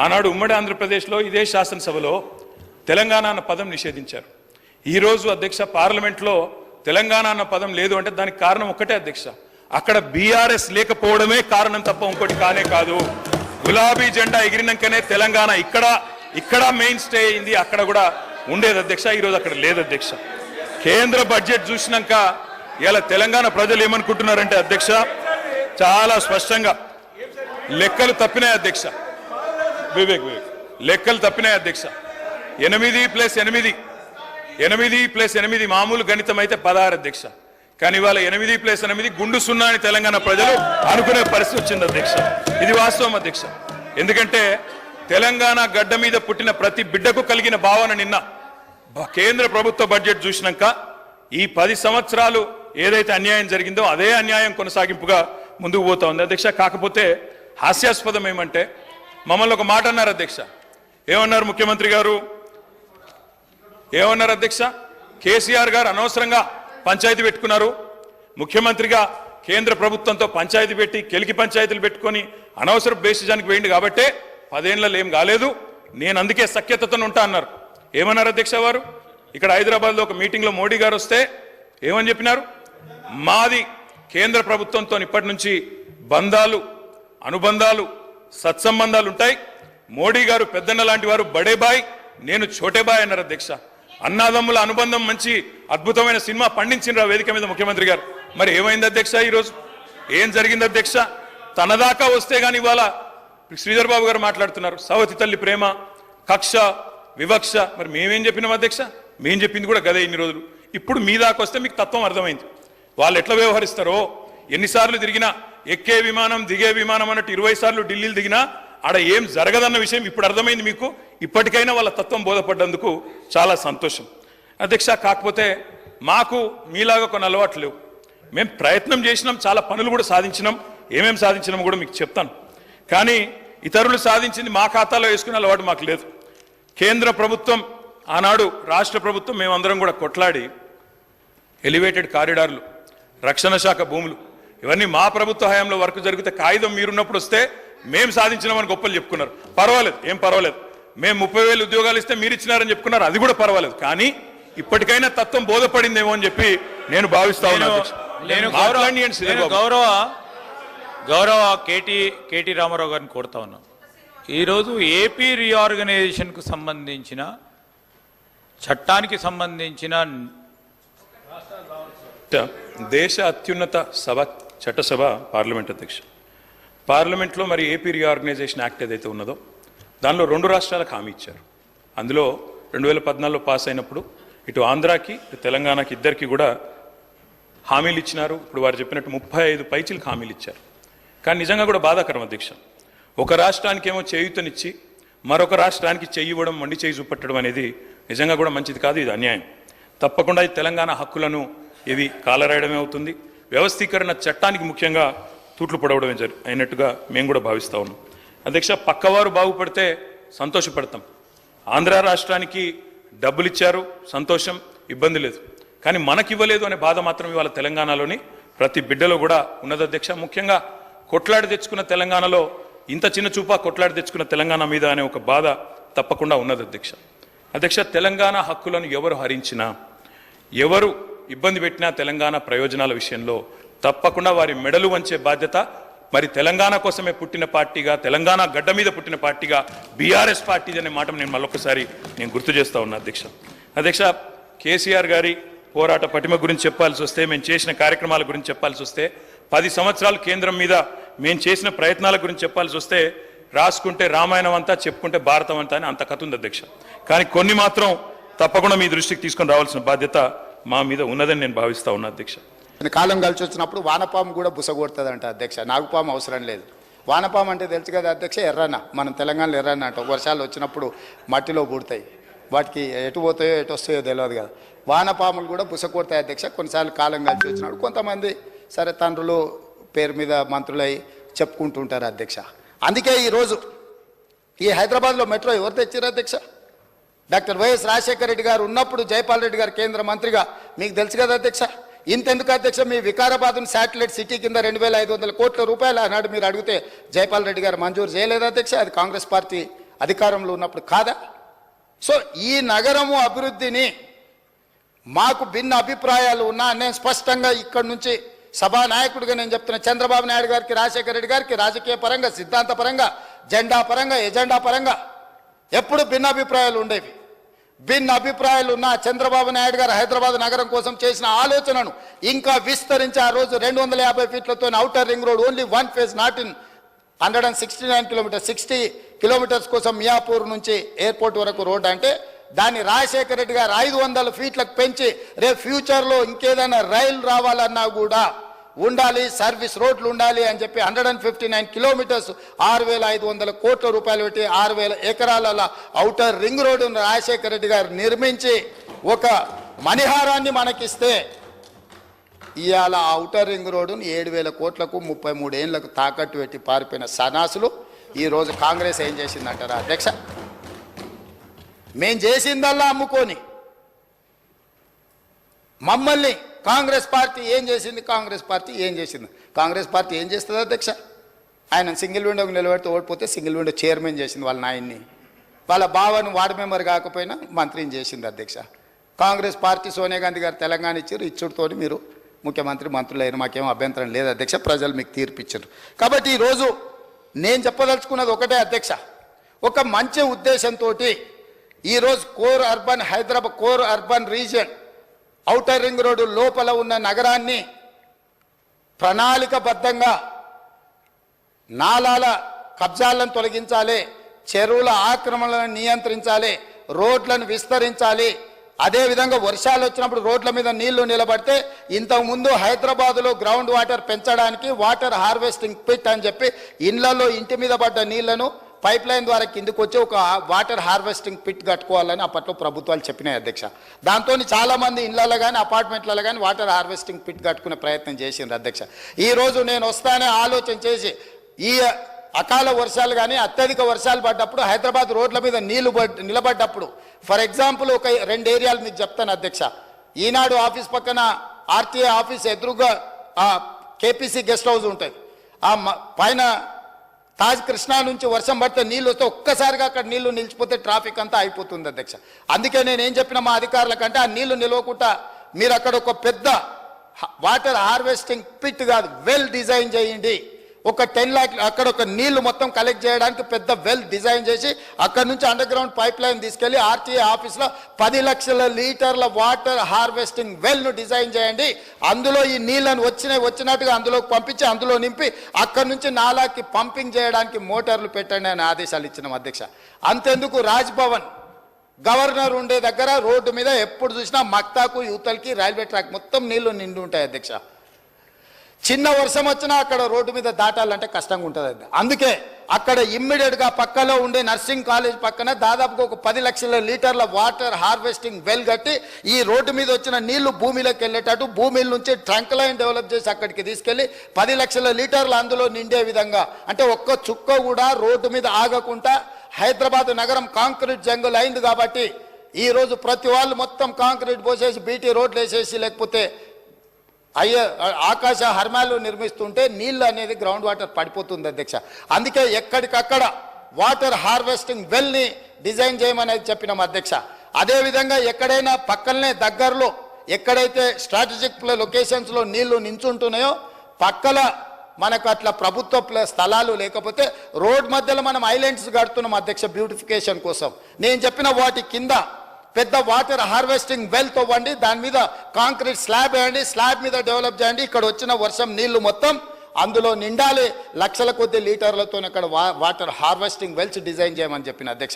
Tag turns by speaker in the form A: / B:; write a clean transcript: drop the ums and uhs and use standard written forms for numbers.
A: ఆనాడు ఉమ్మడి ఆంధ్రప్రదేశ్లో ఇదే శాసనసభలో తెలంగాణ అన్న పదం నిషేధించారు. ఈరోజు అధ్యక్ష పార్లమెంట్లో తెలంగాణ అన్న పదం లేదు అంటే దానికి కారణం ఒక్కటే అధ్యక్ష, అక్కడ బీఆర్ఎస్ లేకపోవడమే కారణం తప్ప ఇంకోటి కానే కాదు. గులాబీ జెండా ఎగిరినాకనే తెలంగాణ ఇక్కడ మెయిన్ స్టే అయింది, అక్కడ కూడా ఉండేది అధ్యక్ష. ఈరోజు అక్కడ లేదు అధ్యక్ష. కేంద్ర బడ్జెట్ చూసినాక ఇలా తెలంగాణ ప్రజలు ఏమనుకుంటున్నారంటే అధ్యక్ష, చాలా స్పష్టంగా లెక్కలు తప్పినాయి అధ్యక్ష. వివేక్ లెక్కలు తప్పినాయి అధ్యక్ష. 8+8 మామూలు గణితం అయితే 16 అధ్యక్ష. కానీ ఇవాళ 8+8 గుండు సున్నా అని తెలంగాణ ప్రజలు అనుకునే పరిస్థితి వచ్చింది అధ్యక్ష. ఇది వాస్తవం అధ్యక్ష. ఎందుకంటే తెలంగాణ గడ్డ మీద పుట్టిన ప్రతి బిడ్డకు కలిగిన భావన నిన్న కేంద్ర ప్రభుత్వ బడ్జెట్ చూసినాక ఈ 10 సంవత్సరాలు ఏదైతే అన్యాయం జరిగిందో అదే అన్యాయం కొనసాగింపుగా ముందుకు పోతా ఉంది అధ్యక్ష. కాకపోతే హాస్యాస్పదం ఏమంటే మమ్మల్ని ఒక మాట అన్నారు అధ్యక్ష. ఏమన్నారు ముఖ్యమంత్రి గారు? ఏమన్నారు అధ్యక్ష? కేసీఆర్ గారు అనవసరంగా పంచాయతీ పెట్టుకున్నారు, ముఖ్యమంత్రిగా కేంద్ర ప్రభుత్వంతో పంచాయతీ పెట్టి కెలికి పంచాయతీలు పెట్టుకొని అనవసర బేసిజానికి వేయండి కాబట్టే 10 ఏళ్లలో ఏం కాలేదు, నేను అందుకే సఖ్యతతో ఉంటా అన్నారు. ఏమన్నారు అధ్యక్ష వారు? ఇక్కడ హైదరాబాద్లో ఒక మీటింగ్లో మోడీ గారు వస్తే ఏమని చెప్పినారు? మాది కేంద్ర ప్రభుత్వంతో ఇప్పటి నుంచి బంధాలు, అనుబంధాలు, సత్సంబంధాలు ఉంటాయి. మోడీ గారు పెద్దన్న లాంటి వారు బడే బాయ్, నేను చోటే బాయ్ అన్నారు అధ్యక్ష. అన్నాదమ్ముల అనుబంధం మంచి అద్భుతమైన సినిమా పండించిన వేదిక మీద ముఖ్యమంత్రి గారు. మరి ఏమైంది అధ్యక్ష? ఈరోజు ఏం జరిగింది అధ్యక్ష? తన దాకా వస్తే గాని ఇవాళ శ్రీధర్ బాబు గారు మాట్లాడుతున్నారు సవతి తల్లి ప్రేమ, కక్ష, వివక్ష. మరి మేమేం చెప్పినాం అధ్యక్ష? మేం చెప్పింది కూడా గదే ఇన్ని రోజులు. ఇప్పుడు మీ దాకా వస్తే మీకు తత్వం అర్థమైంది. వాళ్ళు ఎట్లా వ్యవహరిస్తారో, ఎన్నిసార్లు తిరిగినా, ఎక్కే విమానం దిగే విమానం అన్నట్టు 20 సార్లు ఢిల్లీలు దిగినా ఆడ ఏం జరగదన్న విషయం ఇప్పుడు అర్థమైంది మీకు. ఇప్పటికైనా వాళ్ళ తత్వం బోధపడ్డందుకు చాలా సంతోషం అధ్యక్ష. కాకపోతే మాకు మీలాగా కొన్ని అలవాట్లు లేవు. మేము ప్రయత్నం చేసినాం, చాలా పనులు కూడా సాధించినాం. ఏమేమి సాధించినాం కూడా మీకు చెప్తాను. కానీ ఇతరులు సాధించింది మా ఖాతాలో వేసుకునే అలవాటు మాకు లేదు. కేంద్ర ప్రభుత్వం, ఆనాడు రాష్ట్ర ప్రభుత్వం, మేమందరం కూడా కొట్లాడి ఎలివేటెడ్ కారిడార్లు, రక్షణ శాఖ భూములు, ఇవన్నీ మా ప్రభుత్వ హయాంలో వర్క్ జరిగితే కాగితం మీరున్నప్పుడు వస్తే మేము సాధించినామని గొప్పలు చెప్పుకున్నారు. పర్వాలేదు, ఏం పర్వాలేదు. మేము 30,000 ఉద్యోగాలు ఇస్తే మీరు ఇచ్చినారని చెప్పుకున్నారు, అది కూడా పర్వాలేదు. కానీ ఇప్పటికైనా తత్వం బోధపడిందేమో అని చెప్పి నేను భావిస్తా ఉన్నాను.
B: గౌరవ కేటీ రామారావు గారిని కోరుతా ఉన్నాం. ఈరోజు ఏపీ రీఆర్గనైజేషన్కు సంబంధించిన చట్టానికి సంబంధించిన
A: దేశ అత్యున్నత సభ చట్టసభ పార్లమెంట్ అధ్యక్ష. పార్లమెంట్లో మరి ఏపీ రీఆర్గనైజేషన్ యాక్ట్ ఏదైతే ఉన్నదో దానిలో 2 రాష్ట్రాలకు హామీ ఇచ్చారు. అందులో 2014లో పాస్ అయినప్పుడు ఇటు ఆంధ్రాకి ఇటు తెలంగాణకి ఇద్దరికి కూడా హామీలు ఇచ్చినారు. ఇప్పుడు వారు చెప్పినట్టు 35 పైచీలకు హామీలు ఇచ్చారు. కానీ నిజంగా కూడా బాధాకరం అధ్యక్ష. ఒక రాష్ట్రానికి ఏమో చేయూతనిచ్చి మరొక రాష్ట్రానికి చెయ్యి ఇవ్వడం, మొండి చేయి చూపట్టడం అనేది నిజంగా కూడా మంచిది కాదు. ఇది అన్యాయం. తప్పకుండా ఈ తెలంగాణ హక్కులను ఇది కాలరాయడమే అవుతుంది. వ్యవస్థీకరణ చట్టానికి ముఖ్యంగా తూట్లు పొడవడమే అయినట్టుగా మేము కూడా భావిస్తూ ఉన్నాం అధ్యక్ష. పక్కవారు బాగుపడితే సంతోషపడతాం. ఆంధ్ర రాష్ట్రానికి డబ్బులు ఇచ్చారు, సంతోషం, ఇబ్బంది లేదు. కానీ మనకి ఇవ్వలేదు అనే బాధ మాత్రం ఇవాళ తెలంగాణలోని ప్రతి బిడ్డలో కూడా ఉన్నది అధ్యక్ష. ముఖ్యంగా కొట్లాడి తెచ్చుకున్న తెలంగాణలో ఇంత చిన్న చూపా కొట్లాడి తెచ్చుకున్న తెలంగాణ మీద అనే ఒక బాధ తప్పకుండా ఉన్నది అధ్యక్ష. తెలంగాణ హక్కులను ఎవరు హరించినా, ఎవరు ఇబ్బంది పెట్టినా తెలంగాణ ప్రయోజనాల విషయంలో తప్పకుండా వారి మెడలు వంచే బాధ్యత మరి తెలంగాణ కోసమే పుట్టిన పార్టీగా, తెలంగాణ గడ్డ మీద పుట్టిన పార్టీగా బీఆర్ఎస్ పార్టీ అనే మాట నేను మళ్ళొకసారి గుర్తు చేస్తా ఉన్నా అధ్యక్ష. కేసీఆర్ గారి పోరాట పటిమ గురించి చెప్పాల్సి వస్తే, మేము చేసిన కార్యక్రమాల గురించి చెప్పాల్సి వస్తే, 10 సంవత్సరాలు కేంద్రం మీద మేము చేసిన ప్రయత్నాల గురించి చెప్పాల్సి వస్తే, రాసుకుంటే రామాయణం అంతా, చెప్పుకుంటే భారతం అంతా అని అంత కథ ఉంది అధ్యక్ష. కానీ కొన్ని మాత్రం తప్పకుండా మీ దృష్టికి తీసుకొని రావాల్సిన బాధ్యత మా మీద ఉన్నదని నేను భావిస్తా ఉన్నా అధ్యక్ష.
C: కాలం కలిసి వచ్చినప్పుడు వానపాము కూడా బుసగొడుతుందంట అధ్యక్ష. నాగుపాము అవసరం లేదు. వానపాము అంటే తెలుసు కదా అధ్యక్ష, ఎర్రన్న. మనం తెలంగాణలో ఎర్రన్న అంట. వర్షాలు వచ్చినప్పుడు మట్టిలో పుడతాయి, వాటికి ఎటు పోతాయో ఎటు వస్తాయో తెలియదు కదా. వానపాములు కూడా బుసగొడతాయి అధ్యక్ష. కొన్నిసార్లు కాలం కలిసి వచ్చినప్పుడు కొంతమంది సరే తండ్రులు పేరు మీద మంత్రులై చెప్పుకుంటుంటారు అధ్యక్ష. అందుకే ఈరోజు ఈ హైదరాబాద్లో మెట్రో ఎవరు తెచ్చారు అధ్యక్ష? డాక్టర్ వైఎస్ రాజశేఖర రెడ్డి గారు ఉన్నప్పుడు జైపాల్ రెడ్డి గారు కేంద్ర మంత్రిగా, మీకు తెలుసు కదా అధ్యక్ష. ఇంతెందుకు అధ్యక్ష, మీ వికారాబాద్ను శాటిలైట్ సిటీ కింద 2,500 కోట్ల రూపాయలు ఆనాడు మీరు అడిగితే జైపాల్ రెడ్డి గారు మంజూరు చేయలేదు అధ్యక్ష. అది కాంగ్రెస్ పార్టీ అధికారంలో ఉన్నప్పుడు కాదా? సో ఈ నగరము అభివృద్ధిని మాకు భిన్న అభిప్రాయాలు ఉన్నా నేను స్పష్టంగా ఇక్కడి నుంచి సభానాయకుడిగా నేను చెప్తున్నా, చంద్రబాబు నాయుడు గారికి, రాజశేఖర రెడ్డి గారికి రాజకీయ పరంగా, సిద్ధాంత పరంగా, జెండా పరంగా, ఎజెండా పరంగా ఎప్పుడు భిన్న అభిప్రాయాలు ఉండేవి. భిన్న అభిప్రాయాలు ఉన్న చంద్రబాబు నాయుడు గారు హైదరాబాద్ నగరం కోసం చేసిన ఆలోచనను ఇంకా విస్తరించి ఆ రోజు 250 ఫీట్లతో outer ring road, only one phase, not in 169 kilometres, 60 kilometres కోసం మియాపూర్ నుంచి ఎయిర్పోర్ట్ వరకు రోడ్ అంటే దాన్ని రాజశేఖర రెడ్డి గారు 500 ఫీట్లకు పెంచి రేపు ఫ్యూచర్లో ఇంకేదైనా రైలు రావాలన్నా కూడా ఉండాలి, సర్వీస్ రోడ్లు ఉండాలి అని చెప్పి 159 కిలోమీటర్స్ 6,500 కోట్ల రూపాయలు పెట్టి 6,000 ఎకరాల ఔటర్ రింగ్ రోడ్డును రాజశేఖర రెడ్డి గారు నిర్మించి ఒక మణిహారాన్ని మనకిస్తే ఇవాళ ఔటర్ రింగ్ రోడ్డును 7,000 కోట్లకు 33 ఏళ్లకు తాకట్టు పెట్టి పారిపోయిన సనాసులు ఈరోజు కాంగ్రెస్ ఏం చేసిందంటారా అధ్యక్ష? మేం చేసిందల్లా అమ్ముకొని మమ్మల్ని కాంగ్రెస్ పార్టీ ఏం చేసింది, కాంగ్రెస్ పార్టీ ఏం చేసింది, కాంగ్రెస్ పార్టీ ఏం చేస్తుంది అధ్యక్ష? ఆయన సింగిల్ విండోకి నిలబెడితే ఓడిపోతే సింగిల్ విండో చైర్మన్ చేసింది వాళ్ళ నాయన్ని, వాళ్ళ బావని వార్డు మెంబర్ కాకపోయినా మంత్రిని చేసింది అధ్యక్ష. కాంగ్రెస్ పార్టీ సోనియా గాంధీ గారు తెలంగాణ ఇచ్చారు, ఇచ్చుడుతో మీరు ముఖ్యమంత్రి మంత్రులైన మాకేం అభ్యంతరం లేదు అధ్యక్ష, ప్రజలు మీకు తీర్పిచ్చారు. కాబట్టి ఈరోజు నేను చెప్పదలుచుకున్నది ఒకటే అధ్యక్ష, ఒక మంచి ఉద్దేశంతో ఈరోజు core urban Hyderabad, core urban region outer ring road లోపల ఉన్న నగరాన్ని ప్రణాళికబద్ధంగా నాలాల కబ్జాలను తొలగించాలి, చెరువుల ఆక్రమణలను నియంత్రించాలి, రోడ్లను విస్తరించాలి. అదేవిధంగా వర్షాలు వచ్చినప్పుడు రోడ్ల మీద నీళ్లు నిలబడితే ఇంతకుముందు హైదరాబాదులో గ్రౌండ్ వాటర్ పెంచడానికి వాటర్ హార్వెస్టింగ్ పిట్ అని చెప్పి ఇళ్లలో ఇంటి మీద పడ్డ నీళ్లను పైప్ లైన్ ద్వారా కిందకు వచ్చి ఒక వాటర్ హార్వెస్టింగ్ పిట్ కట్టుకోవాలని అప్పట్లో ప్రభుత్వాలు చెప్పినాయి అధ్యక్ష. దాంతో చాలామంది ఇళ్లలో కానీ అపార్ట్మెంట్లలో కానీ వాటర్ హార్వెస్టింగ్ పిట్ కట్టుకునే ప్రయత్నం చేసిండ్రు అధ్యక్ష. ఈరోజు నేను వస్తానే ఆలోచన చేసి ఈ అకాల వర్షాలు కానీ అత్యధిక వర్షాలు పడ్డప్పుడు హైదరాబాద్ రోడ్ల మీద నీళ్లు నిలబడ్డప్పుడు ఫర్ ఎగ్జాంపుల్ ఒక 2 ఏరియాలు మీకు చెప్తాను అధ్యక్ష. ఈనాడు ఆఫీస్ పక్కన ఆర్టీఏ ఆఫీస్ ఎదురుగా కేపీసీ గెస్ట్ హౌస్ ఉంటుంది. ఆ పైన తాజ్ కృష్ణా నుంచి వర్షం పడితే నీళ్ళు వస్తే ఒక్కసారిగా అక్కడ నీళ్లు నిలిచిపోతే ట్రాఫిక్ అంతా అయిపోతుంది అధ్యక్ష. అందుకే నేనేం చెప్పిన మా అధికారులకంటే ఆ నీళ్లు నిలవకుండా మీరు అక్కడ ఒక పెద్ద వాటర్ హార్వెస్టింగ్ పిట్ కాదు వెల్ డిజైన్ చేయండి. ఒక 10 లాక్ అక్కడ ఒక నీళ్లు మొత్తం కలెక్ట్ చేయడానికి పెద్ద వెల్ డిజైన్ చేసి అక్కడ నుంచి అండర్ గ్రౌండ్ పైప్ లైన్ తీసుకెళ్లి ఆర్టీఏ ఆఫీస్లో 10 లక్షల లీటర్ల వాటర్ హార్వెస్టింగ్ వెల్ను డిజైన్ చేయండి. అందులో ఈ నీళ్లను వచ్చినట్టుగా అందులోకి పంపించి అందులో నింపి అక్కడ నుంచి నాలాకి పంపింగ్ చేయడానికి మోటార్లు పెట్టండి అని ఆదేశాలు ఇచ్చినాం అధ్యక్ష. అంతెందుకు రాజ్భవన్ గవర్నర్ ఉండే దగ్గర రోడ్డు మీద ఎప్పుడు చూసినా మక్తాకు యూతల్కి రైల్వే ట్రాక్ మొత్తం నీళ్లు నిండి ఉంటాయి అధ్యక్ష. చిన్న వర్షం వచ్చినా అక్కడ రోడ్డు మీద దాటాలంటే కష్టంగా ఉంటుంది. అందుకే అక్కడ ఇమ్మీడియట్గా పక్కలో ఉండే నర్సింగ్ కాలేజ్ పక్కన దాదాపుగా ఒక 10 లక్షల లీటర్ల వాటర్ హార్వెస్టింగ్ వెల్ కట్టి ఈ రోడ్డు మీద వచ్చిన నీళ్లు భూమిలోకి వెళ్ళేటట్టు భూమిల నుంచి ట్రంక్ లైన్ డెవలప్ చేసి అక్కడికి తీసుకెళ్లి 10 లక్షల లీటర్లు అందులో నిండే విధంగా, అంటే ఒక్క చుక్క కూడా రోడ్డు మీద ఆగకుండా హైదరాబాద్ నగరం కాంక్రీట్ జంగుల్ అయింది. కాబట్టి ఈరోజు ప్రతి వాళ్ళు మొత్తం కాంక్రీట్ పోసేసి బీటీ రోడ్లు వేసేసి లేకపోతే ఆకాశ హర్మాలు నిర్మిస్తుంటే నీళ్ళు అనేది గ్రౌండ్ వాటర్ పడిపోతుంది అధ్యక్ష. అందుకే ఎక్కడికక్కడ వాటర్ హార్వెస్టింగ్ వెల్ని డిజైన్ చేయమనేది చెప్పినాం అధ్యక్ష. అదేవిధంగా ఎక్కడైనా పక్కనే దగ్గరలో ఎక్కడైతే స్ట్రాటజిక్ లొకేషన్స్లో నీళ్లు నించుంటున్నాయో పక్కల మనకు అట్లా ప్రభుత్వ స్థలాలు లేకపోతే రోడ్ మధ్యలో మనం ఐలాండ్స్ కడుతున్నాం అధ్యక్ష బ్యూటిఫికేషన్ కోసం. నేను చెప్పిన వాటి కింద పెద్ద వాటర్ హార్వెస్టింగ్ వెల్ తవ్వండి, దాని మీద కాంక్రీట్ స్లాబ్ వేయండి, స్లాబ్ మీద డెవలప్ చేయండి. ఇక్కడ వచ్చిన వర్షం నీళ్లు మొత్తం అందులో నిండాలి, లక్షల కొద్ది లీటర్లతో అక్కడ వాటర్ హార్వెస్టింగ్ వెల్స్ డిజైన్ చేయమని చెప్పిన అధ్యక్ష.